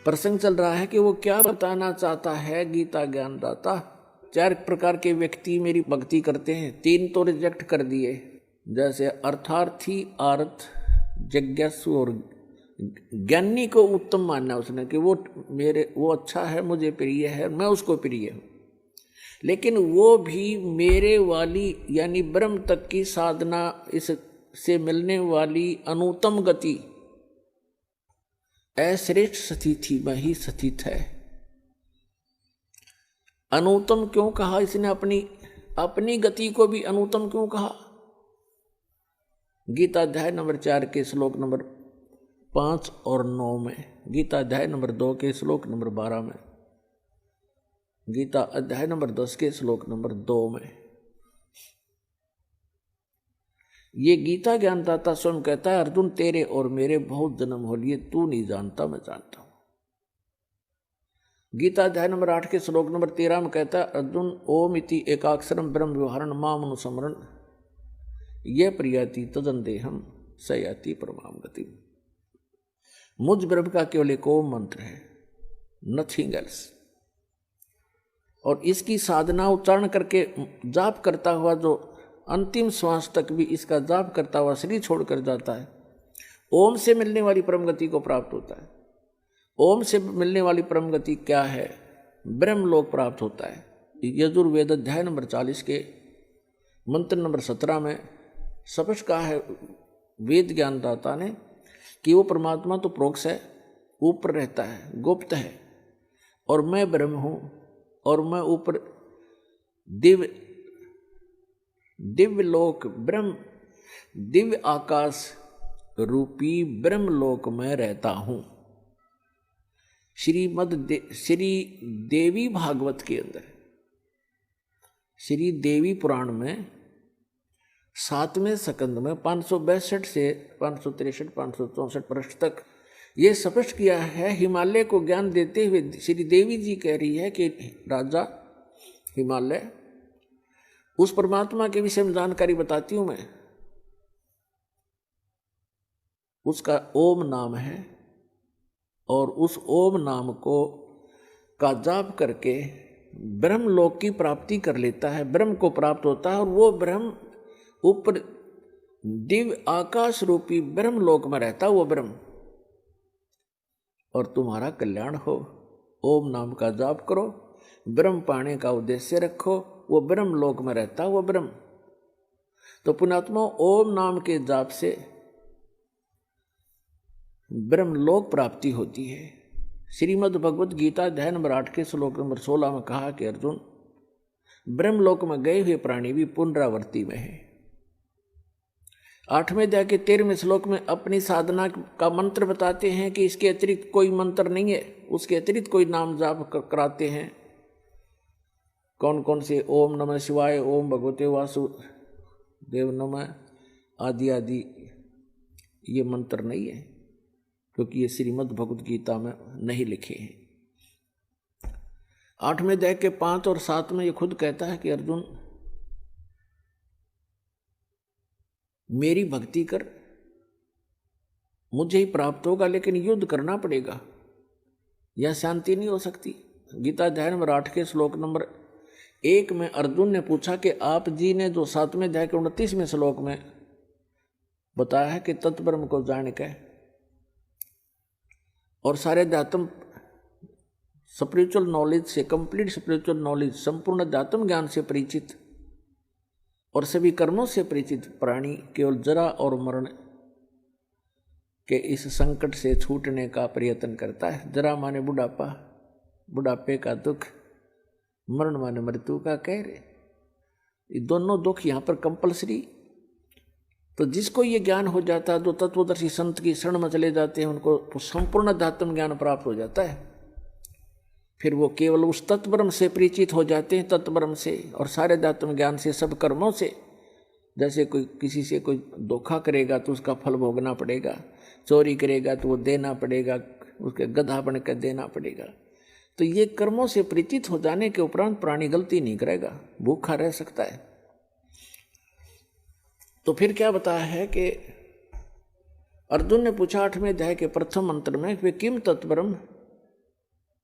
प्रसंग चल रहा है कि वो क्या बताना चाहता है गीता ज्ञानदाता। 4 प्रकार के व्यक्ति मेरी भक्ति करते हैं, 3 तो रिजेक्ट कर दिए, जैसे अर्थार्थी, आर्थ, जिज्ञासु और ज्ञानी को उत्तम मानना उसने कि वो अच्छा है, मुझे प्रिय है, मैं उसको प्रिय हूँ। लेकिन वो भी मेरे वाली यानी ब्रह्म तक की साधना, इससे मिलने वाली अनुत्तम गति, अश्रेष्ठ स्थिति में ही स्थित है। अनुत्तम क्यों कहा इसने? अपनी गति को भी अनुत्तम क्यों कहा? गीता अध्याय नंबर 4 के श्लोक नंबर 5 और 9 में, गीता अध्याय नंबर 2 के श्लोक नंबर 12 में, गीता अध्याय नंबर 10 के श्लोक नंबर 2 में। ये गीता ज्ञानदाता स्वयं कहता है, अर्जुन तेरे और मेरे बहुत जन्म हो लिए, तू नहीं जानता, मैं जानता हूं। गीता अध्याय नंबर 8 के श्लोक नंबर 13 में कहता है, अर्जुन ओम इति एकाक्षरम ब्रह्म व्यवहारण माम अनुस्मरण ये प्रियाति तदन देहम सयाति परमाम गति। मुझ ब्रह्म का केवल एक ओम मंत्र है, नथिंग एल्स। और इसकी साधना उच्चारण करके जाप करता हुआ जो अंतिम श्वास तक भी इसका जाप करता हुआ शरीर छोड़कर जाता है, ओम से मिलने वाली परम गति को प्राप्त होता है। ओम से मिलने वाली परम गति क्या है? ब्रह्मलोक प्राप्त होता है। यजुर्वेद अध्याय नंबर 40 के मंत्र नंबर 17 में स्पष्ट कहा है वेद ज्ञानदाता ने कि वो परमात्मा तो प्रोक्ष है, ऊपर रहता है, गुप्त है, और मैं ब्रह्म हूं, और मैं ऊपर दिव्य लोक ब्रह्म, दिव्य आकाश रूपी ब्रह्मलोक में रहता हूं। श्री देवी भागवत के अंदर, श्री देवी पुराण में 7वें स्कंद में 562 से 563 564 पृष्ठ तक ये स्पष्ट किया है। हिमालय को ज्ञान देते हुए श्री देवी जी कह रही है कि राजा हिमालय, उस परमात्मा के विषय में जानकारी बताती हूं मैं, उसका ओम नाम है, और उस ओम नाम को का जाप करके ब्रह्मलोक की प्राप्ति कर लेता है, ब्रह्म को प्राप्त होता है, और वो ब्रह्म ऊपर दिव्य आकाश रूपी ब्रह्मलोक में रहता वो ब्रह्म, और तुम्हारा कल्याण हो। ओम नाम का जाप करो, ब्रह्म पाने का उद्देश्य रखो, वो ब्रह्मलोक में रहता वो ब्रह्म। तो पुण्यात्मा, ओम नाम के जाप से ब्रह्मलोक प्राप्ति होती है। श्रीमद् भगवत गीता अध्याय नंबर 8 के श्लोक नंबर 16 में कहा कि अर्जुन, ब्रह्मलोक में गए हुए प्राणी भी पुनरावृत्ति में है। 8वें अध्याय के 13वें श्लोक में अपनी साधना का मंत्र बताते हैं कि इसके अतिरिक्त कोई मंत्र नहीं है, उसके अतिरिक्त कोई नाम जाप कराते हैं। कौन कौन से? ओम नमः शिवाय, ओम भगवते वासुदेव नमः आदि आदि, ये मंत्र नहीं है, क्योंकि ये श्रीमद् भगवत गीता में नहीं लिखे हैं। 8वें अध्याय के 5 और 7 में ये खुद कहता है कि अर्जुन मेरी भक्ति कर, मुझे ही प्राप्त होगा, लेकिन युद्ध करना पड़ेगा, यह शांति नहीं हो सकती। गीता अध्याय नंबर 8 के श्लोक नंबर 1 में अर्जुन ने पूछा कि आप जी ने जो 7वें अध्याय के 29वें श्लोक में बताया है कि तत्ब्रह्म को जान के और सारे अध्यात्म स्पिरिचुअल नॉलेज से, कंप्लीट स्पिरिचुअल नॉलेज, संपूर्ण अध्यात्म ज्ञान से परिचित और सभी कर्मों से परिचित प्राणी केवल जरा और मरण के इस संकट से छूटने का प्रयत्न करता है। जरा माने बुढ़ापा, बुढ़ापे का दुख, मरण माने मृत्यु का कहर। ये दोनों दुख यहाँ पर कंपलसरी। तो जिसको ये ज्ञान हो जाता है, जो तत्वदर्शी संत की शरण में चले जाते हैं, उनको संपूर्ण अध्यात्म ज्ञान प्राप्त हो जाता है। फिर वो केवल उस तत्ब्रह्म से परिचित हो जाते हैं, तत्ब्रह्म से और सारे अध्यात्म ज्ञान से, सब कर्मों से। जैसे कोई किसी से कोई धोखा करेगा तो उसका फल भोगना पड़ेगा, चोरी करेगा तो वो देना पड़ेगा, उसके गधा बन कर देना पड़ेगा। तो ये कर्मों से परिचित हो जाने के उपरांत प्राणी गलती नहीं करेगा, भूखा रह सकता है। तो फिर क्या बताया है कि अर्जुन ने पूछा 8वें अध्याय के प्रथम मंत्र में, वे किम तत्ब्रह्म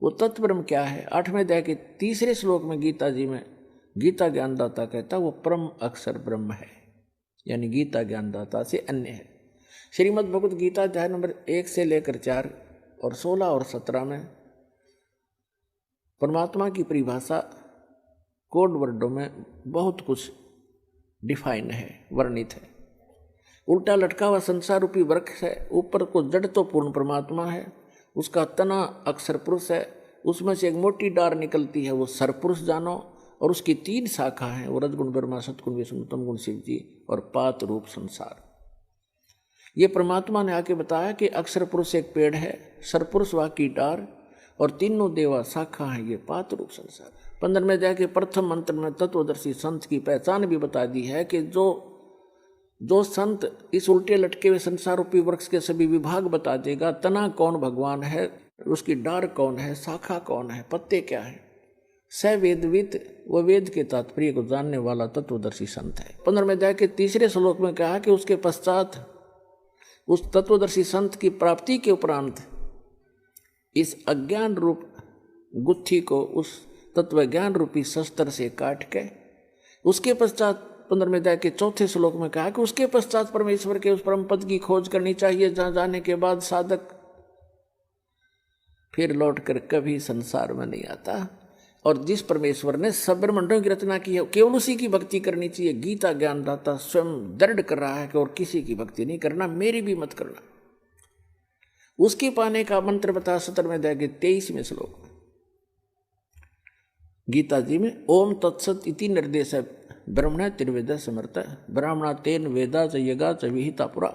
वो तत्व ब्रह्म क्या है? 8वें अध्याय के 3 श्लोक में गीता जी में गीता ज्ञानदाता कहता वो परम अक्षर ब्रह्म है, यानी गीता ज्ञानदाता से अन्य है। श्रीमद् भगवत गीता अध्याय नंबर 1 से लेकर 4 और 16 और 17 में परमात्मा की परिभाषा कोड वर्डों में बहुत कुछ डिफाइन है, वर्णित है। उल्टा लटका हुआ संसार रूपी वृक्ष है, ऊपर को जड़ तो पूर्ण परमात्मा है, उसका तना अक्षर पुरुष है, उसमें से एक मोटी डार निकलती है वो सरपुरुष जानो, और उसकी 3 शाखा हैं, वो रजगुण ब्रह्मा, सतगुण विष्णु, तमगुण शिव जी और पात रूप संसार। ये परमात्मा ने आके बताया कि अक्षर पुरुष एक पेड़ है, सरपुरुष वा की डार और तीनों देवा शाखा है ये पात रूप संसार। 15वें अध्याय के प्रथम मंत्र में तत्वदर्शी संत की पहचान भी बता दी है कि जो संत इस उल्टे लटके हुए संसार रूपी वृक्ष के सभी विभाग बता देगा, तना कौन भगवान है, उसकी डार कौन है, शाखा कौन है, पत्ते क्या है, स वेदविद, वो वेद के तात्पर्य को जानने वाला तत्वदर्शी संत है। 15वें अध्याय के 3 श्लोक में कहा कि उसके पश्चात उस तत्वदर्शी संत की प्राप्ति के उपरांत इस अज्ञान रूप गुत्थी को उस तत्व ज्ञान रूपी शस्त्र से काट के, उसके पश्चात 15वें अध्याय के 4 श्लोक में कहा कि उसके पश्चात परमेश्वर के उस परम पद की खोज करनी चाहिए, जहां जाने के बाद साधक फिर लौटकर कभी संसार में नहीं आता, और जिस परमेश्वर ने सब ब्रह्मांडों की रचना की है केवल उसी की भक्ति करनी चाहिए। गीता ज्ञानदाता स्वयं दृढ़ कर रहा है कि और किसी की भक्ति नहीं करना, मेरी भी मत करना। उसके पाने का मंत्र बता 17वें अध्याय के 23वें श्लोक में गीता जी में ओम तत्सत इति निर्देश है ब्रह्मण त्रिवेद समर्थ ब्राह्मणा तेन वेदा च यगा च विहिता पुरा,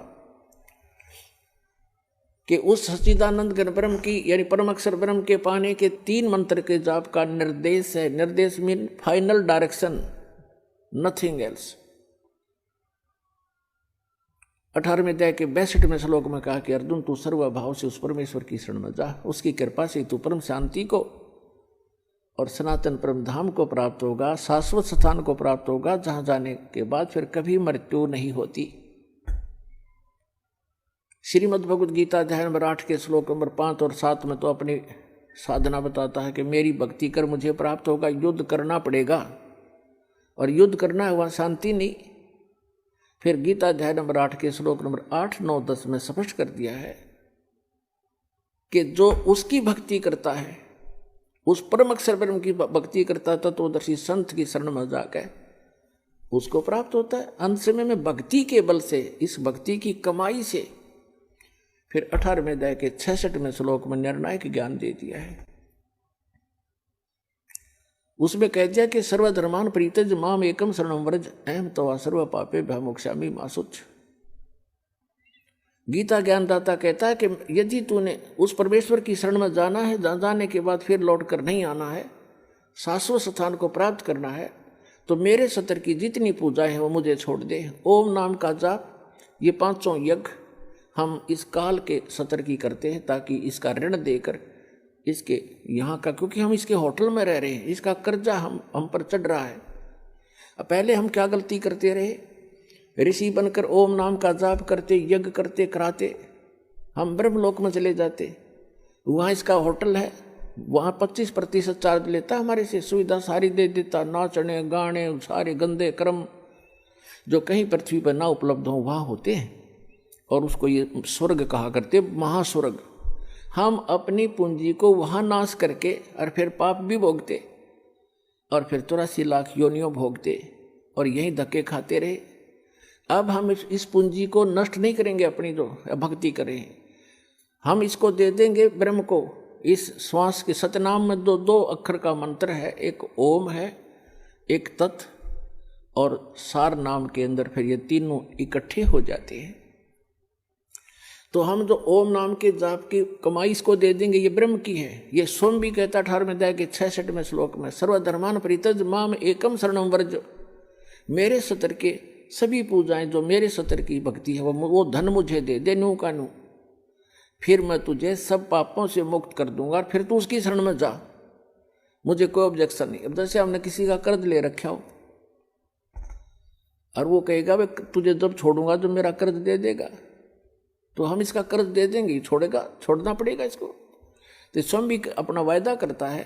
कि उस सच्चिदानंद घन ब्रह्म की यानी परम अक्षर ब्रह्म के पाने के 3 मंत्र के जाप का निर्देश है। निर्देश mean final direction, nothing else. 18वें अध्याय के 62वें श्लोक में कहा कि अर्जुन तू सर्वभाव से उस परमेश्वर की शरण में जा, उसकी कृपा से तू परम शांति को और सनातन परम धाम को प्राप्त होगा, शाश्वत स्थान को प्राप्त होगा, जहां जाने के बाद फिर कभी मृत्यु नहीं होती। श्रीमद् भगवद गीता अध्याय नंबर 8 के श्लोक नंबर 5 और 7 में तो अपनी साधना बताता है कि मेरी भक्ति कर मुझे प्राप्त होगा, युद्ध करना पड़ेगा, और युद्ध करना हुआ शांति नहीं। फिर गीता अध्याय नंबर 8 के श्लोक नंबर 8, 9, 10 में स्पष्ट कर दिया है कि जो उसकी भक्ति करता है, उस परम अक्षर ब्रह्म की भक्ति करता है, तत्वदर्शी संत की शरण में जाकर उसको प्राप्त होता है। अंत समय में भक्ति के बल से, इस भक्ति की कमाई से फिर 18वें अध्याय के 66वें श्लोक में निर्णायक ज्ञान दे दिया है। उसमें कह दिया कि सर्वधर्मान प्रीतज माम एकम शरणम व्रज अहम तवा सर्व पापे भयमोक्षामि मासुच। गीता ज्ञानदाता कहता है कि यदि तूने उस परमेश्वर की शरण में जाना है, जहाँ जाने के बाद फिर लौट कर नहीं आना है, शाश्वत स्थान को प्राप्त करना है, तो मेरे सत्र की जितनी पूजाएं हैं वो मुझे छोड़ दे। ओम नाम का जाप, ये 5 यज्ञ हम इस काल के सत्र की करते हैं, ताकि इसका ऋण देकर इसके यहाँ का, क्योंकि हम इसके होटल में रह रहे हैं, इसका कर्जा हम पर चढ़ रहा है। पहले हम क्या गलती करते रहे, ऋषि बनकर ओम नाम का जाप करते, यज्ञ करते कराते हम ब्रह्मलोक में चले जाते। वहाँ इसका होटल है, वहाँ 25% चार्ज लेता, हमारे से सुविधा सारी दे देता, नाचने गाने सारे गंदे कर्म जो कहीं पृथ्वी पर ना उपलब्ध हो वहाँ होते हैं, और उसको ये स्वर्ग कहा करते, महास्वर्ग। हम अपनी पूंजी को वहाँ नाश करके और फिर पाप भी भोगते, और फिर 83 लाख योनियों भोगते, और यहीं धक्के खाते रहे। अब हम इस पूंजी को नष्ट नहीं करेंगे, अपनी जो भक्ति करें, हम इसको दे देंगे ब्रह्म को। इस श्वास के सतनाम में दो अक्षर का मंत्र है, एक ओम है, एक तत्, और सार नाम के अंदर फिर ये तीनों इकट्ठे हो जाते हैं। तो हम जो ओम नाम के जाप की कमाई इसको दे देंगे, ये ब्रह्म की है। ये स्वयं भी कहता 18वें अध्याय के 66वें श्लोक में, सर्वधर्मान परित्यज माम एकम शरणम व्रज, मेरे सत्र के सभी पूजाएं जो मेरे सत्र की भक्ति है वो धन मुझे दे दे, नू का नू, फिर मैं तुझे सब पापों से मुक्त कर दूंगा, और फिर तू उसकी शरण में जा, मुझे कोई ऑब्जेक्शन नहीं। अब जैसे हमने किसी का कर्ज ले रखा हो और वो कहेगा वे तुझे जब छोड़ूंगा तो मेरा कर्ज दे देगा, तो हम इसका कर्ज दे देंगे, छोड़ेगा, छोड़ना पड़ेगा इसको। तो स्वयं भी अपना वायदा करता है।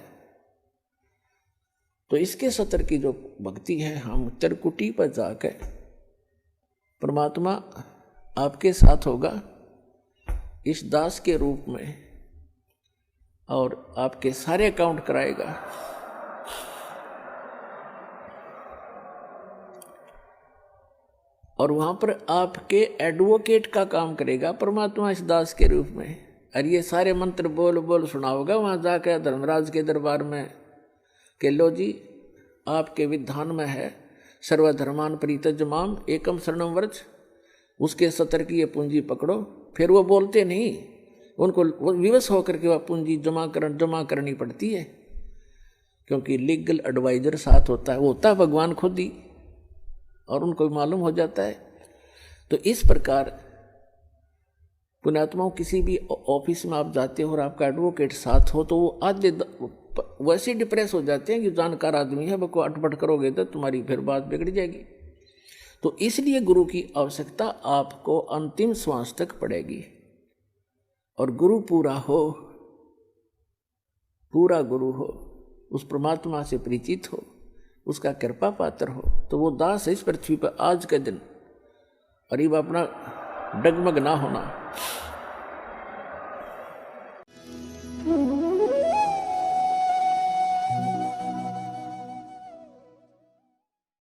तो इसके सत्र की जो भक्ति है, हम त्रिकुटी पर जाकर परमात्मा आपके साथ होगा इस दास के रूप में और आपके सारे अकाउंट कराएगा। और वहां पर आपके एडवोकेट का काम करेगा परमात्मा इस दास के रूप में। और ये सारे मंत्र बोल बोल सुनाओगा वहां जाकर धर्मराज के दरबार में कि लो जी आपके विधान में है सर्वधर्मान परित्यज्यमाम एकम शरणम व्रज, उसके सत्र की ये पूंजी पकड़ो। फिर वो बोलते नहीं, उनको विवश होकर के वह पूंजी जमा करनी पड़ती है, क्योंकि लीगल एडवाइजर साथ होता है, वो होता है भगवान खुद ही, और उनको मालूम हो जाता है। तो इस प्रकार पुण्यात्माओं किसी भी ऑफिस में आप जाते हो और आपका एडवोकेट साथ हो तो वो आधे वैसे डिप्रेस हो जाते हैं कि जानकार आदमी है, वो अटपट करोगे तो तुम्हारी फिर बात बिगड़ जाएगी। तो इसलिए गुरु की आवश्यकता आपको अंतिम श्वास तक पड़ेगी। और गुरु पूरा गुरु हो, उस परमात्मा से परिचित हो, उसका कृपा पात्र हो, तो वो दास इस पृथ्वी पर आज के दिन अरीब अपना डगमग ना होना।